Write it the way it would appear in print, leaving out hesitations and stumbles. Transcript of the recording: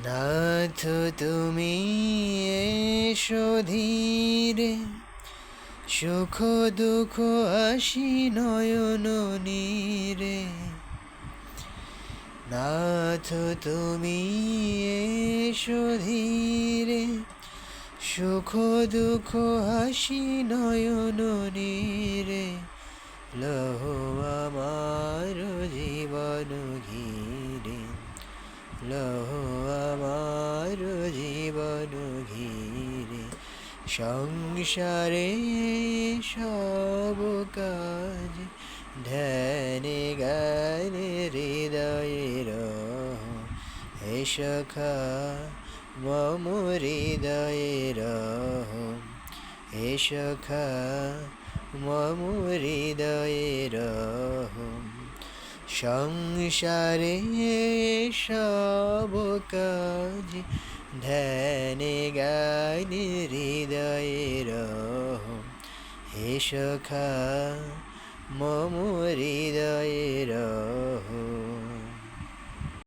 নাথ তুমি এসো ধীরে, সুখ দুঃখ হাসি নয়ন নীরে। নাথ তুমি এসো ধীরে, সুখ দুঃখ হাসি নয়ন নীরে। লহ আমার জীবন ঘিরে, লহ আমার জীবন ঘিরে। সংসারে সব কাজ ধ্যানে জ্ঞানে হৃদয়ে রহ। হে সখা মম হৃদয়ে রহ, হে সখা মম হৃদয়ে রহ। সংসারে সব কাজ ধ্যানে জ্ঞানে হৃদয়ে রহ। হে সখা মম হৃদয়ে রহ।